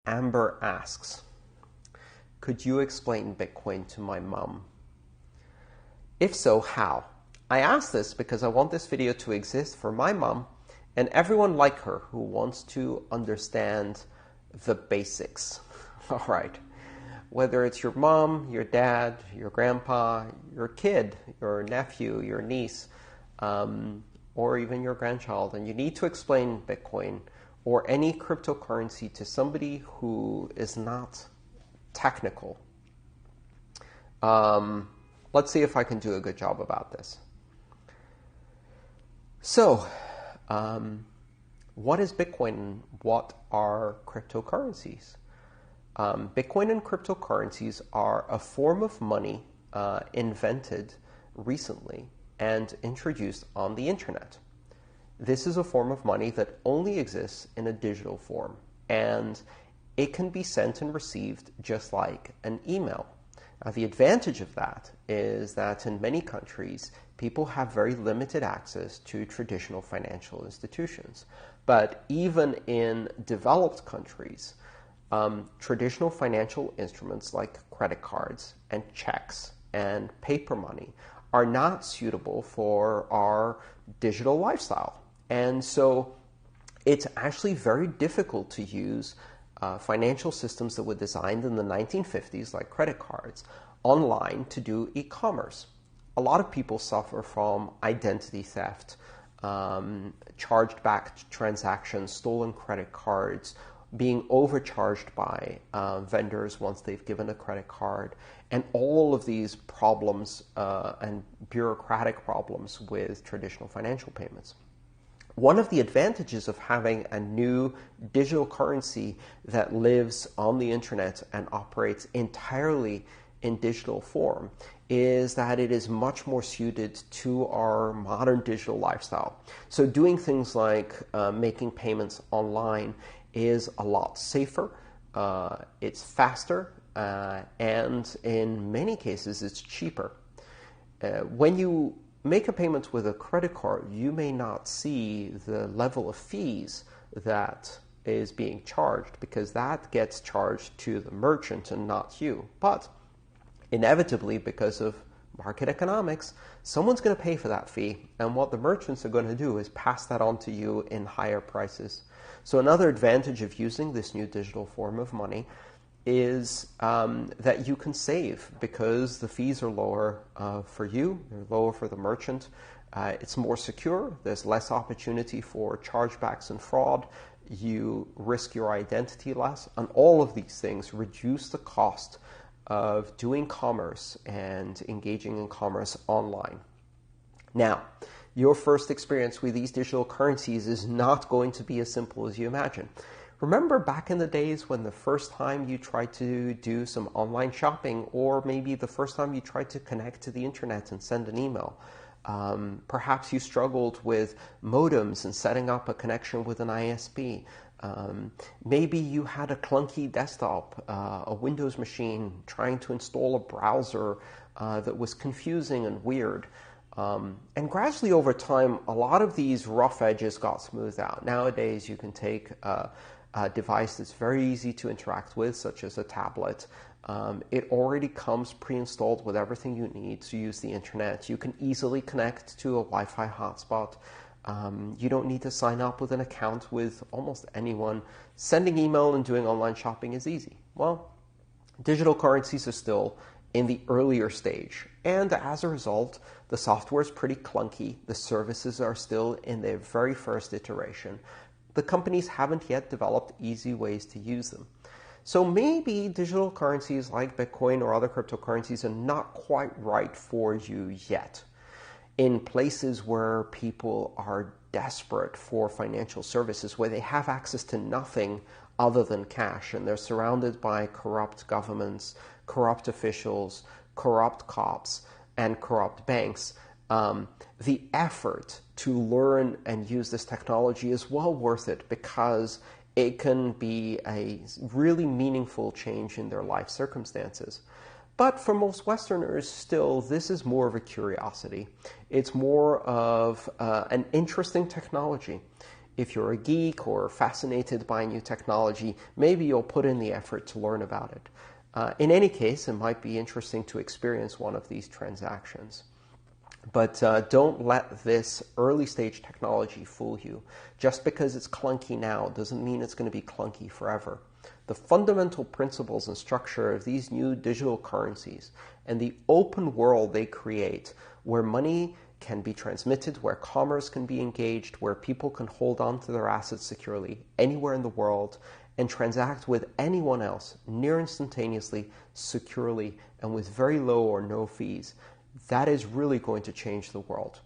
Amber asks, could you explain Bitcoin to my mom? If so, how? I ask this because I want this video to exist for my mom and everyone like her who wants to understand the basics. All right. Whether it's your mom, your dad, your grandpa, your kid, your nephew, your niece, or even your grandchild, and you need to explain Bitcoin or any cryptocurrency to somebody who is not technical. Let's see if I can do a good job about this. So, what is Bitcoin? What are cryptocurrencies? Bitcoin and cryptocurrencies are a form of money invented recently and introduced on the internet. This is a form of money that only exists in a digital form, and it can be sent and received just like an email. Now, the advantage of that is that in many countries, people have very limited access to traditional financial institutions. But even in developed countries, traditional financial instruments like credit cards and checks and paper money are not suitable for our digital lifestyle. And so it's actually very difficult to use financial systems that were designed in the 1950s, like credit cards, online to do e-commerce. A lot of people suffer from identity theft, charged back transactions, stolen credit cards, being overcharged by vendors once they've given a credit card, and all of these problems and bureaucratic problems with traditional financial payments. One of the advantages of having a new digital currency that lives on the internet and operates entirely in digital form is that it is much more suited to our modern digital lifestyle. So doing things like making payments online is a lot safer, it's faster, and in many cases it's cheaper. When you make a payment with a credit card, you may not see the level of fees that is being charged because that gets charged to the merchant and not you. But inevitably, because of market economics, someone's going to pay for that fee, and what the merchants are going to do is pass that on to you in higher prices. So another advantage of using this new digital form of money is that you can save because the fees are lower for you, they're lower for the merchant. It's more secure, there's less opportunity for chargebacks and fraud, you risk your identity less, and all of these things reduce the cost of doing commerce and engaging in commerce online. Now, your first experience with these digital currencies is not going to be as simple as you imagine. Remember back in the days when the first time you tried to do some online shopping, or maybe the first time you tried to connect to the internet and send an email? Perhaps you struggled with modems and setting up a connection with an ISP. Maybe you had a clunky desktop, a Windows machine, trying to install a browser that was confusing and weird. And gradually over time, a lot of these rough edges got smoothed out. Nowadays, you can take a device that's very easy to interact with, such as a tablet. It already comes pre-installed with everything you need to use the internet. You can easily connect to a Wi-Fi hotspot. You don't need to sign up with an account with almost anyone. Sending email and doing online shopping is easy. Well, digital currencies are still in the earlier stage, and as a result, the software is pretty clunky. The services are still in their very first iteration. The companies haven't yet developed easy ways to use them. So maybe digital currencies like Bitcoin or other cryptocurrencies are not quite right for you yet. In places where people are desperate for financial services, where they have access to nothing other than cash, and they're surrounded by corrupt governments, corrupt officials, corrupt cops, and corrupt banks, the effort to learn and use this technology is well worth it because it can be a really meaningful change in their life circumstances. But for most Westerners, still, this is more of a curiosity. It's more of an interesting technology. if you're a geek or fascinated by new technology, maybe you'll put in the effort to learn about it. In any case, it might be interesting to experience one of these transactions. But don't let this early stage technology fool you. Just because it's clunky now doesn't mean it's going to be clunky forever. The fundamental principles and structure of these new digital currencies and the open world they create, where money can be transmitted, where commerce can be engaged, where people can hold on to their assets securely anywhere in the world and transact with anyone else near instantaneously, securely, and with very low or no fees, that is really going to change the world.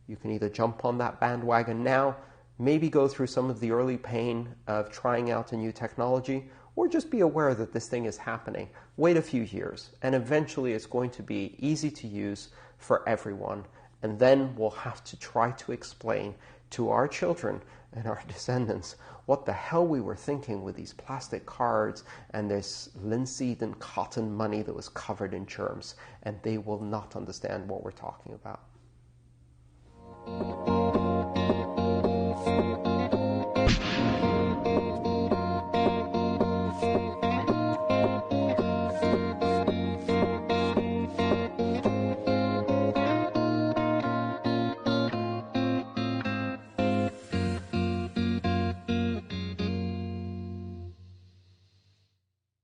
You can either jump on that bandwagon now, maybe go through some of the early pain of trying out a new technology, or just be aware that this thing is happening. Wait a few years, and eventually it's going to be easy to use for everyone. And then we'll have to try to explain to our children and our descendants what the hell we were thinking with these plastic cards and this linseed and cotton money that was covered in germs, and they will not understand what we're talking about.